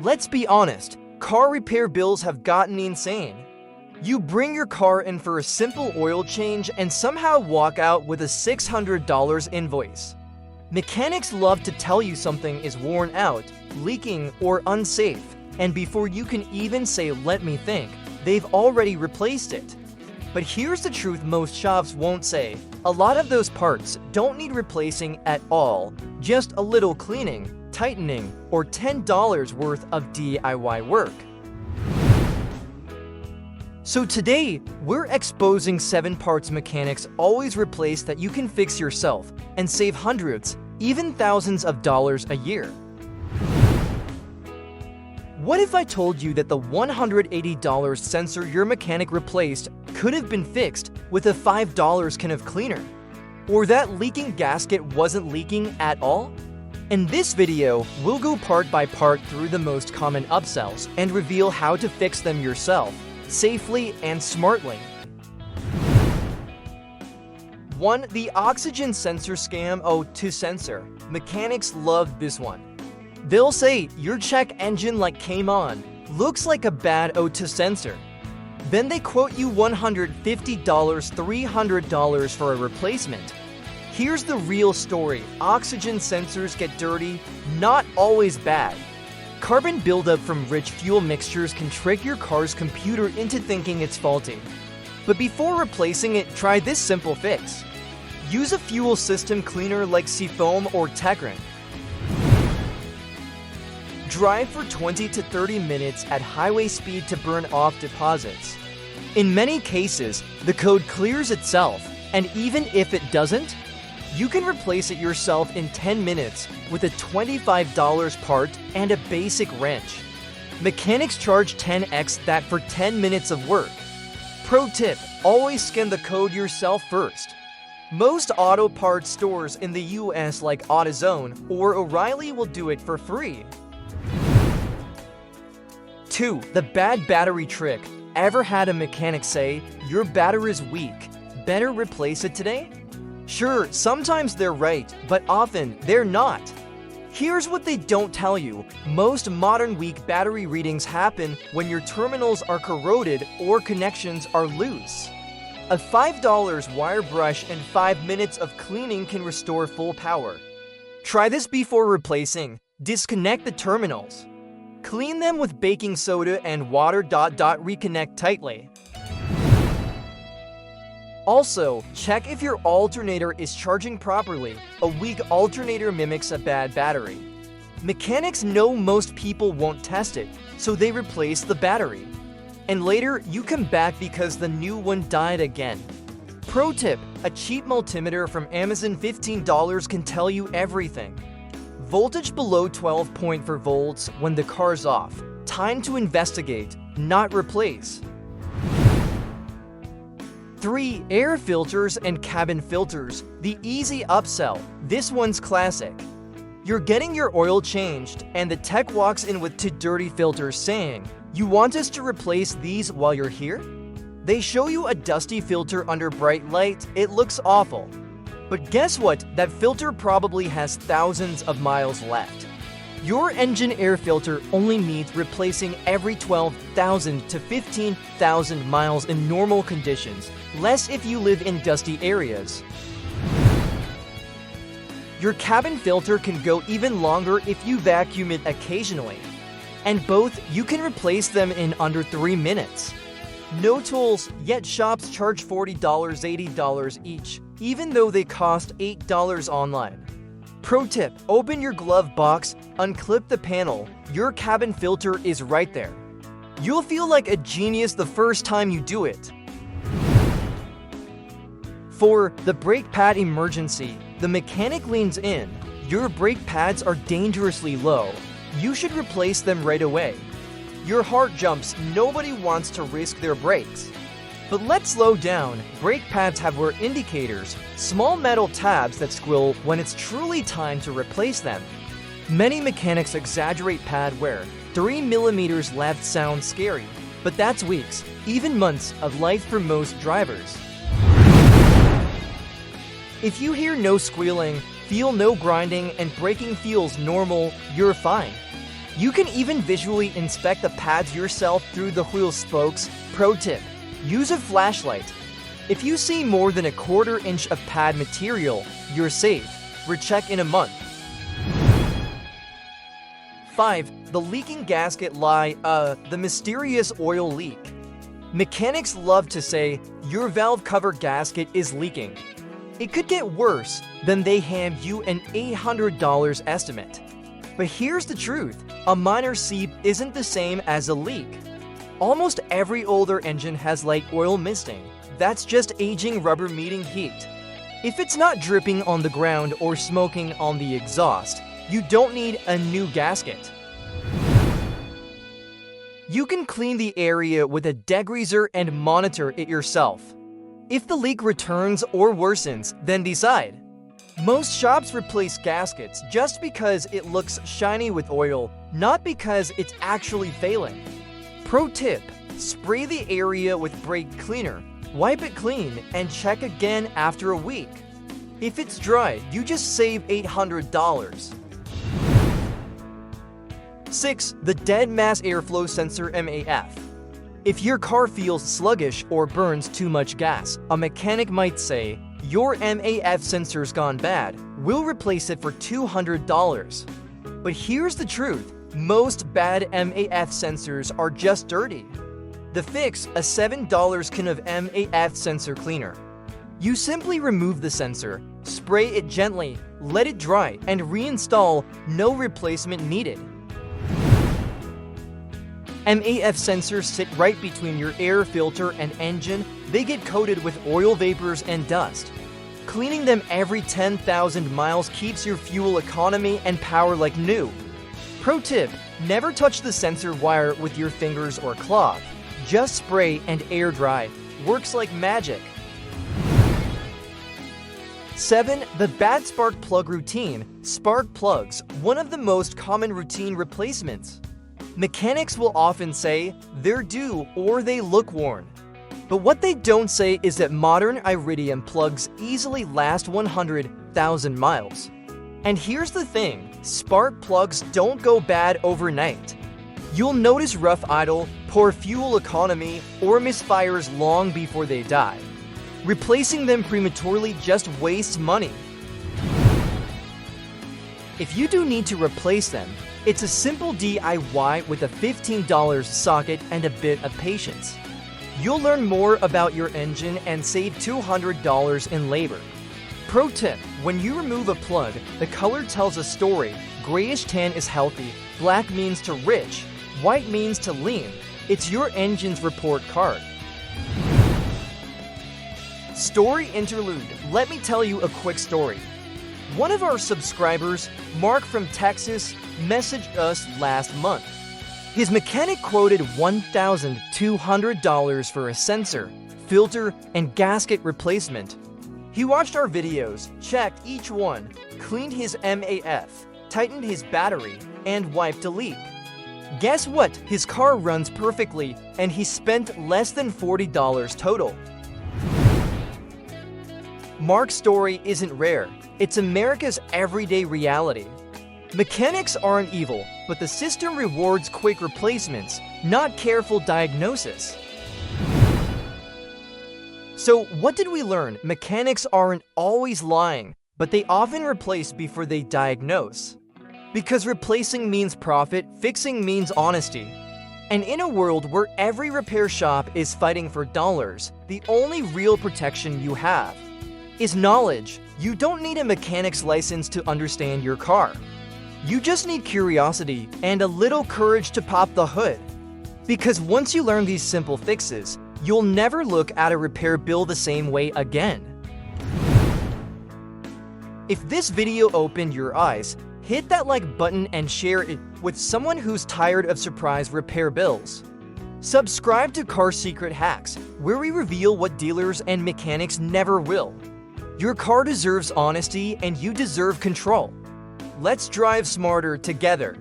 Let's be honest, car repair bills have gotten insane. You bring your car in for a simple oil change and somehow walk out with a $600 invoice. Mechanics love to tell you something is worn out, leaking, or unsafe, and before you can even say "let me think," they've already replaced it. But here's the truth most shops won't say. A lot of those parts don't need replacing at all, just a little cleaning, tightening, or $10 worth of DIY work. So today, we're exposing 7 parts mechanics always replace that you can fix yourself and save hundreds, even thousands of dollars a year. What if I told you that the $180 sensor your mechanic replaced could have been fixed with a $5 can of cleaner? Or that leaking gasket wasn't leaking at all? In this video, we'll go part by part through the most common upsells and reveal how to fix them yourself, safely and smartly. 1. The oxygen sensor scam. O2 sensor. Mechanics love this one. They'll say, your check engine light came on, looks like a bad O2 sensor. Then they quote you $150, $300 for a replacement. Here's the real story. Oxygen sensors get dirty, not always bad. Carbon buildup from rich fuel mixtures can trick your car's computer into thinking it's faulty. But before replacing it, try this simple fix. Use a fuel system cleaner like Seafoam or Techrin. Drive for 20 to 30 minutes at highway speed to burn off deposits. In many cases, the code clears itself, and even if it doesn't, you can replace it yourself in 10 minutes with a $25 part and a basic wrench. Mechanics charge 10x that for 10 minutes of work. Pro tip, always scan the code yourself first. Most auto parts stores in the US like AutoZone or O'Reilly will do it for free. 2. The bad battery trick. Ever had a mechanic say, your battery is weak, better replace it today? Sure, sometimes they're right, but often they're not. Here's what they don't tell you. Most modern weak battery readings happen when your terminals are corroded or connections are loose. A $5 wire brush and 5 minutes of cleaning can restore full power. Try this before replacing. Disconnect the terminals. Clean them with baking soda and water. Reconnect tightly. Also, check if your alternator is charging properly. A weak alternator mimics a bad battery. Mechanics know most people won't test it, so they replace the battery. And later, you come back because the new one died again. Pro tip, a cheap multimeter from Amazon $15 can tell you everything. Voltage below 12.4 volts when the car's off. Time to investigate, not replace. 3. Air filters and cabin filters. The easy upsell. This one's classic. You're getting your oil changed, and the tech walks in with 2 dirty filters saying, you want us to replace these while you're here? They show you a dusty filter under bright light. It looks awful. But guess what? That filter probably has thousands of miles left. Your engine air filter only needs replacing every 12,000 to 15,000 miles in normal conditions, less if you live in dusty areas. Your cabin filter can go even longer if you vacuum it occasionally. And both, you can replace them in under 3 minutes. No tools, yet shops charge $40, $80 each, even though they cost $8 online. Pro tip, open your glove box, unclip the panel. Your cabin filter is right there. You'll feel like a genius the first time you do it. 4. The brake pad emergency. The mechanic leans in. Your brake pads are dangerously low. You should replace them right away. Your heart jumps. Nobody wants to risk their brakes. But let's slow down. Brake pads have wear indicators, small metal tabs that squeal when it's truly time to replace them. Many mechanics exaggerate pad wear. 3 millimeters left sounds scary, but that's weeks, even months of life for most drivers. If you hear no squealing, feel no grinding, and braking feels normal, you're fine. You can even visually inspect the pads yourself through the wheel spokes. Pro tip: use a flashlight. If you see more than a quarter inch of pad material, you're safe. Recheck in a month. 5. The leaking gasket lie. The mysterious oil leak. Mechanics love to say, your valve cover gasket is leaking. It could get worse than they hand you an $800 estimate. But here's the truth, a minor seep isn't the same as a leak. Almost every older engine has light oil misting. That's just aging rubber meeting heat. If it's not dripping on the ground or smoking on the exhaust, you don't need a new gasket. You can clean the area with a degreaser and monitor it yourself. If the leak returns or worsens, then decide. Most shops replace gaskets just because it looks shiny with oil, not because it's actually failing. Pro tip: spray the area with brake cleaner, wipe it clean, and check again after a week. If it's dry, you just save $800. 6. The dead mass airflow sensor MAF. If your car feels sluggish or burns too much gas, a mechanic might say, your MAF sensor's gone bad, we'll replace it for $200. But here's the truth, most bad MAF sensors are just dirty. The fix: a $7 can of MAF sensor cleaner. You simply remove the sensor, spray it gently, let it dry, and reinstall, no replacement needed. MAF sensors sit right between your air filter and engine. They get coated with oil vapors and dust. Cleaning them every 10,000 miles keeps your fuel economy and power like new. Pro tip: never touch the sensor wire with your fingers or cloth. Just spray and air dry. Works like magic. 7. The bad spark plug routine. Spark plugs, one of the most common routine replacements. Mechanics will often say they're due or they look worn. But what they don't say is that modern iridium plugs easily last 100,000 miles. And here's the thing, spark plugs don't go bad overnight. You'll notice rough idle, poor fuel economy, or misfires long before they die. Replacing them prematurely just wastes money. If you do need to replace them, it's a simple DIY with a $15 socket and a bit of patience. You'll learn more about your engine and save $200 in labor. Pro tip: when you remove a plug, the color tells a story. Grayish tan is healthy, black means to rich, white means to lean. It's your engine's report card. Story interlude. Let me tell you a quick story. One of our subscribers, Mark from Texas, messaged us last month. His mechanic quoted $1,200 for a sensor, filter, and gasket replacement. He watched our videos, checked each one, cleaned his MAF, tightened his battery, and wiped a leak. Guess what? His car runs perfectly, and he spent less than $40 total. Mark's story isn't rare. It's America's everyday reality. Mechanics aren't evil, but the system rewards quick replacements, not careful diagnosis. So what did we learn? Mechanics aren't always lying, but they often replace before they diagnose. Because replacing means profit, fixing means honesty. And in a world where every repair shop is fighting for dollars, the only real protection you have is knowledge. You don't need a mechanic's license to understand your car. You just need curiosity and a little courage to pop the hood. Because once you learn these simple fixes, you'll never look at a repair bill the same way again. If this video opened your eyes, hit that like button and share it with someone who's tired of surprise repair bills. Subscribe to Car Secret Hacks, where we reveal what dealers and mechanics never will. Your car deserves honesty and you deserve control. Let's drive smarter together.